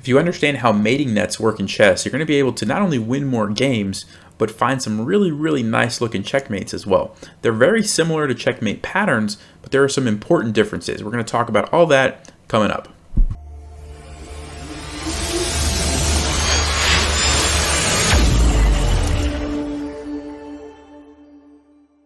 If you understand how mating nets work in chess, you're going to be able to not only win more games, but find some really nice looking checkmates as well. They're very similar to checkmate patterns, but there are some important differences. We're going to talk about all that coming up.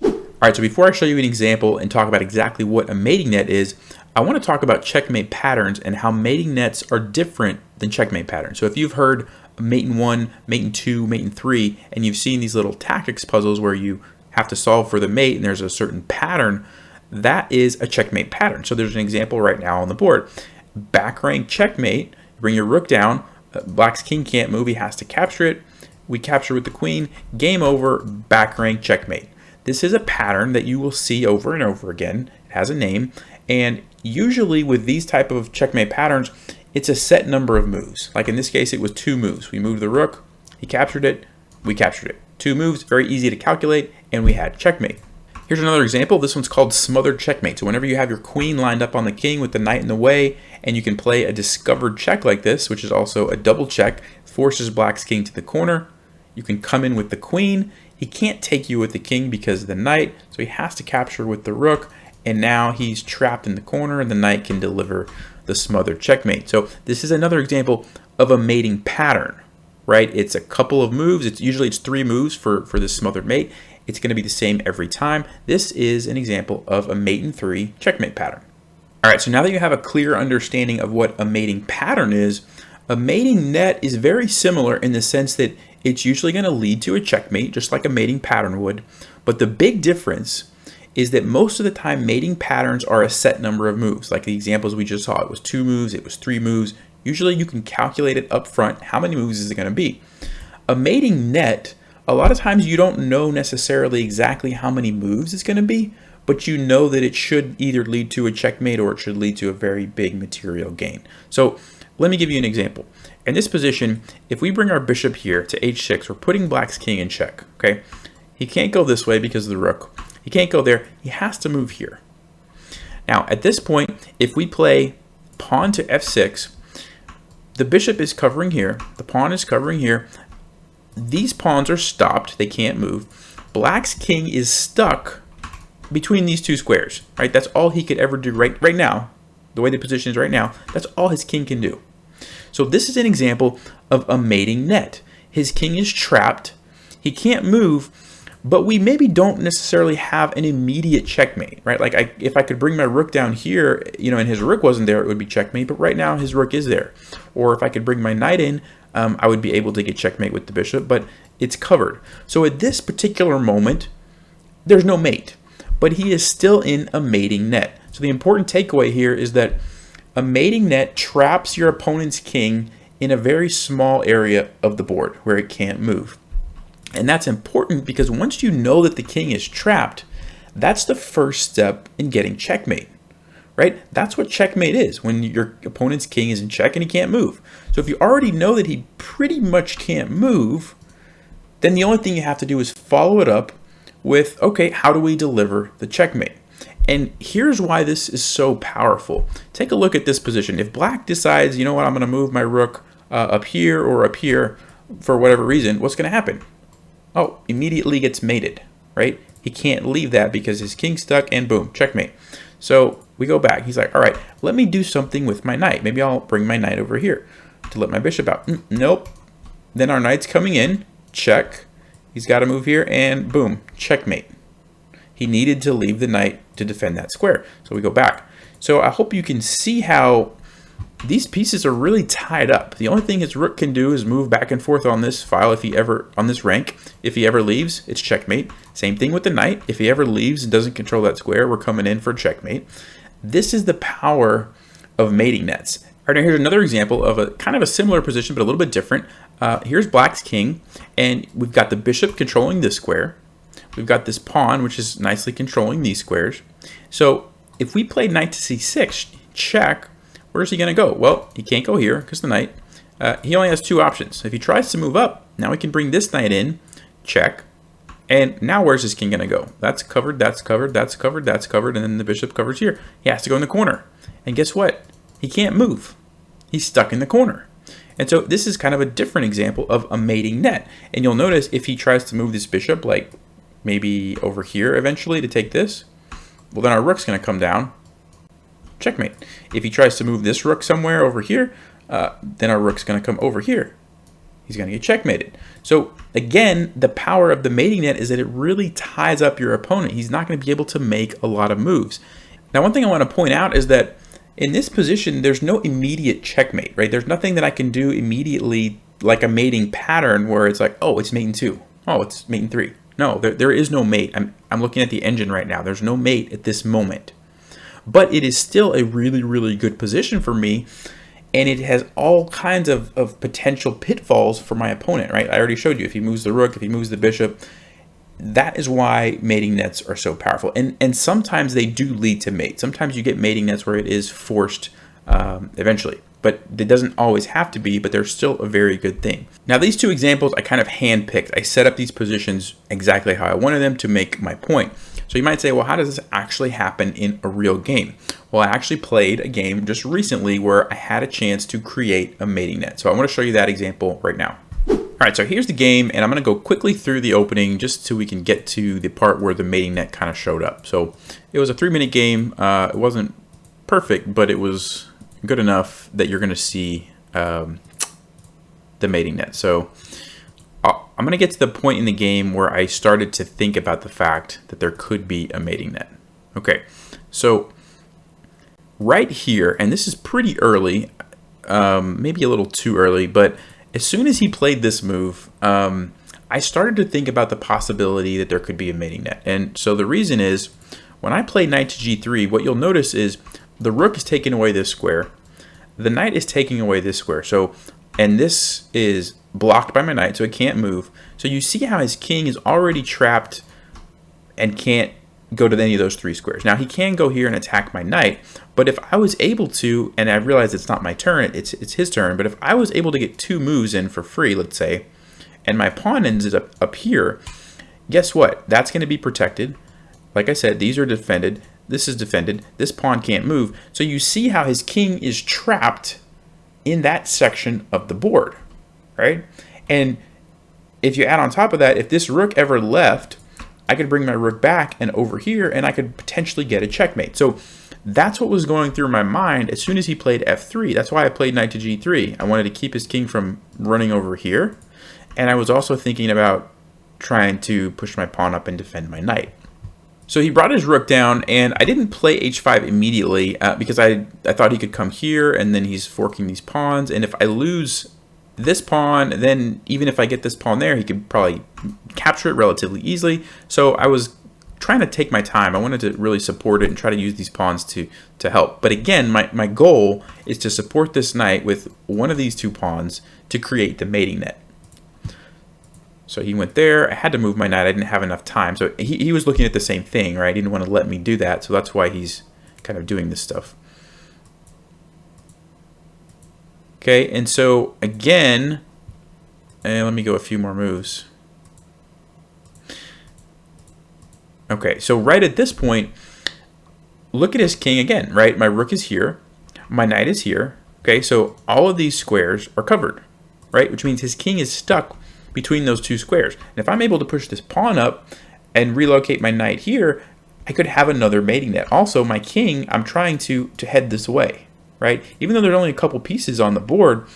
All right, so before I show you an example and talk about exactly what a mating net is, I want to talk about checkmate patterns and how mating nets are different than checkmate patterns. So if you've heard mate in 1, mate in 2, mate in 3, and you've seen these little tactics puzzles where you have to solve for the mate and there's a certain pattern, that is a checkmate pattern. So there's an example right now on the board. Back rank checkmate, bring your rook down, black's king can't move, he has to capture it. We capture with the queen, game over, back rank checkmate. This is a pattern that you will see over and over again. It has a name, and usually with these type of checkmate patterns, it's a set number of moves. Like in this case, it was 2 moves. We moved the rook, he captured it, we captured it. 2 moves, very easy to calculate, and we had checkmate. Here's another example. This one's called smothered checkmate. So whenever you have your queen lined up on the king with the knight in the way, and you can play a discovered check like this, which is also a double check, forces black's king to the corner. You can come in with the queen. He can't take you with the king because of the knight, so he has to capture with the rook, and now he's trapped in the corner, and the knight can deliver the smothered checkmate. So this is another example of a mating pattern, right? It's a couple of moves. It's usually 3 moves for this smothered mate. It's going to be the same every time. This is an example of a mate in 3 checkmate pattern. All right, so now that you have a clear understanding of what a mating pattern is, a mating net is very similar in the sense that it's usually going to lead to a checkmate, just like a mating pattern would. But the big difference is that most of the time mating patterns are a set number of moves. Like the examples we just saw, it was 2 moves, it was 3 moves. Usually you can calculate it up front. How many moves is it going to be? A mating net, a lot of times you don't know necessarily exactly how many moves it's going to be, but you know that it should either lead to a checkmate or it should lead to a very big material gain. So let me give you an example. In this position, if we bring our bishop here to h6, we're putting black's king in check, okay? He can't go this way because of the rook. He can't go there. He has to move here. Now, at this point, if we play pawn to f6, the bishop is covering here. The pawn is covering here. These pawns are stopped. They can't move. Black's king is stuck between these 2 squares, right? That's all he could ever do right now. The way the position is right now, that's all his king can do. So this is an example of a mating net. His king is trapped. He can't move, but we maybe don't necessarily have an immediate checkmate, right? Like if I could bring my rook down here, and his rook wasn't there, it would be checkmate, but right now his rook is there. Or if I could bring my knight in, I would be able to get checkmate with the bishop, but it's covered. So at this particular moment, there's no mate, but he is still in a mating net. So the important takeaway here is that a mating net traps your opponent's king in a very small area of the board where it can't move. And that's important because once you know that the king is trapped, that's the first step in getting checkmate, right? That's what checkmate is, when your opponent's king is in check and he can't move. So if you already know that he pretty much can't move, then the only thing you have to do is follow it up with, okay, how do we deliver the checkmate? And here's why this is so powerful. Take a look at this position. If black decides, you know what, I'm going to move my rook up here or up here for whatever reason, what's going to happen? Oh, immediately gets mated, right? He can't leave that because his king's stuck, and boom, checkmate. So we go back. He's like, all right, let me do something with my knight. Maybe I'll bring my knight over here to let my bishop out. Nope. Then our knight's coming in, check. He's got to move here, and boom, checkmate. He needed to leave the knight to defend that square. So we go back. So I hope you can see how these pieces are really tied up. The only thing his rook can do is move back and forth on this file on this rank. If he ever leaves, it's checkmate. Same thing with the knight. If he ever leaves and doesn't control that square, we're coming in for checkmate. This is the power of mating nets. All right, now here's another example of a kind of a similar position, but a little bit different. Here's black's king, and we've got the bishop controlling this square. We've got this pawn, which is nicely controlling these squares. So if we play knight to c6, check, where's he going to go? Well, he can't go here because the knight. He only has 2 options. If he tries to move up, now he can bring this knight in, check. And now where's his king going to go? That's covered, that's covered, that's covered, that's covered, and then the bishop covers here. He has to go in the corner. And guess what? He can't move. He's stuck in the corner. And so this is kind of a different example of a mating net. And you'll notice if he tries to move this bishop, like maybe over here eventually to take this, well, then our rook's going to come down. Checkmate. If he tries to move this rook somewhere over here, then our rook's going to come over here. He's going to get checkmated. So again, the power of the mating net is that it really ties up your opponent. He's not going to be able to make a lot of moves. Now, one thing I want to point out is that in this position, there's no immediate checkmate, right? There's nothing that I can do immediately like a mating pattern where it's like, oh, it's mating 2. Oh, it's mating 3. No, there is no mate. I'm looking at the engine right now. There's no mate at this moment. But it is still a really, really good position for me. And it has all kinds of potential pitfalls for my opponent, right? I already showed you if he moves the rook, if he moves the bishop. That is why mating nets are so powerful. And sometimes they do lead to mate. Sometimes you get mating nets where it is forced eventually. But it doesn't always have to be, but they're still a very good thing. Now, these two examples I kind of handpicked. I set up these positions exactly how I wanted them to make my point. So you might say, well, how does this actually happen in a real game? Well, I actually played a game just recently where I had a chance to create a mating net. So I want to show you that example right now. All right, so here's the game, and I'm going to go quickly through the opening just so we can get to the part where the mating net kind of showed up. So it was a 3-minute game. It wasn't perfect, but it was good enough that you're going to see the mating net. So I'm going to get to the point in the game where I started to think about the fact that there could be a mating net. Okay, so right here, and this is pretty early, maybe a little too early, but as soon as he played this move, I started to think about the possibility that there could be a mating net. And so the reason is, when I play knight to g3, what you'll notice is the rook is taking away this square, the knight is taking away this square. So, and this is blocked by my knight, so it can't move. So you see how his king is already trapped and can't go to any of those 3 squares. Now he can go here and attack my knight, but if I was able to, and I realize it's not my turn, it's his turn, but if I was able to get 2 moves in for free, let's say, and my pawn ends up here, guess what? That's going to be protected. Like I said, these are defended. This is defended. This pawn can't move. So you see how his king is trapped in that section of the board, right? And if you add on top of that, if this rook ever left, I could bring my rook back and over here, and I could potentially get a checkmate. So that's what was going through my mind as soon as he played f3. That's why I played knight to g3. I wanted to keep his king from running over here. And I was also thinking about trying to push my pawn up and defend my knight. So he brought his rook down, and I didn't play h5 immediately because I thought he could come here, and then he's forking these pawns. And if I lose this pawn, then even if I get this pawn there, he could probably capture it relatively easily. So I was trying to take my time. I wanted to really support it and try to use these pawns to help. But again, my goal is to support this knight with one of these 2 pawns to create the mating net. So he went there. I had to move my knight. I didn't have enough time. So he was looking at the same thing, right? He didn't want to let me do that. So that's why he's kind of doing this stuff. Okay, and so again, and let me go a few more moves. Okay, so right at this point, look at his king again, right? My rook is here, my knight is here. Okay, so all of these squares are covered, right? Which means his king is stuck between those 2 squares. And if I'm able to push this pawn up and relocate my knight here, I could have another mating net. Also, my king, I'm trying to head this way, right? Even though there's only a couple pieces on the board,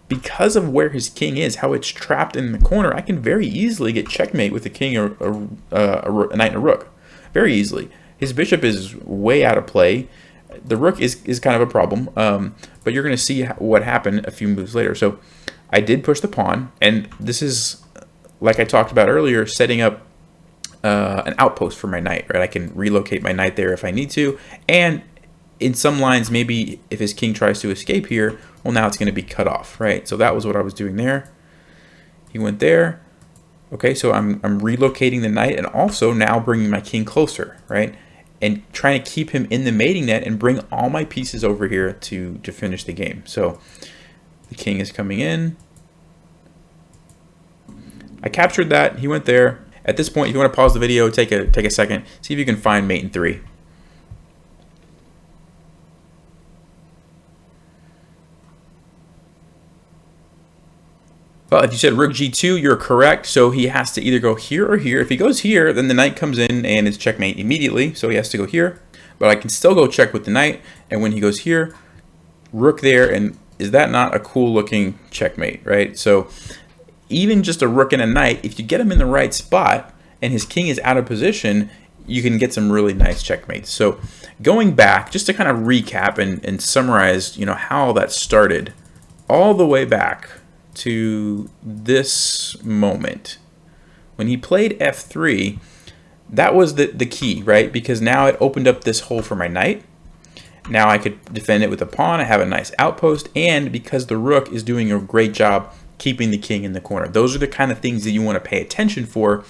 because of where his king is, how it's trapped in the corner, I can very easily get checkmate with a king or a knight and a rook. Very easily. His bishop is way out of play. The rook is kind of a problem, but you're going to see what happened a few moves later. So I did push the pawn, and this is, like I talked about earlier, setting up an outpost for my knight, right? I can relocate my knight there if I need to, and in some lines, maybe if his king tries to escape here, well, now it's going to be cut off, right? So that was what I was doing there. He went there. Okay, so I'm relocating the knight and also now bringing my king closer, right? And trying to keep him in the mating net and bring all my pieces over here to finish the game. So the king is coming in. I captured that. He went there. At this point, if you want to pause the video, take a second, see if you can find mate in 3. Well, if you said rook g2, you're correct. So he has to either go here or here. If he goes here, then the knight comes in and it's checkmate immediately. So he has to go here. But I can still go check with the knight. And when he goes here, rook there. And is that not a cool looking checkmate, right? So even just a rook and a knight, if you get him in the right spot and his king is out of position, you can get some really nice checkmates. So going back, just to kind of recap and summarize, how that started all the way back to this moment. When he played f3, that was the key, right? Because now it opened up this hole for my knight. Now I could defend it with a pawn. I have a nice outpost, and because the rook is doing a great job keeping the king in the corner. Those are the kind of things that you want to pay attention for.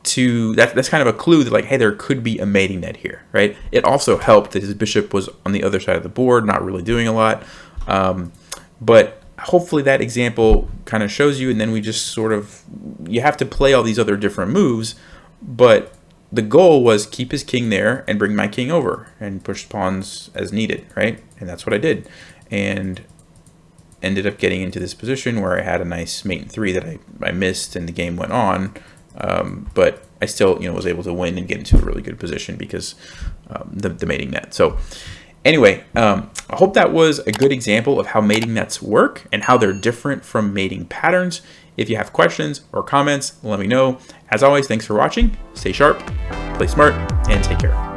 That's kind of a clue that, like, hey, there could be a mating net here, right? It also helped that his bishop was on the other side of the board, not really doing a lot. But hopefully that example kind of shows you, and then we just sort of, you have to play all these other different moves, but the goal was keep his king there and bring my king over and push pawns as needed, right? And that's what I did, and ended up getting into this position where I had a nice mate in 3 that I missed, and the game went on. But I still, was able to win and get into a really good position because the mating net. So anyway, I hope that was a good example of how mating nets work and how they're different from mating patterns. If you have questions or comments, let me know. As always, thanks for watching. Stay sharp, play smart, and take care.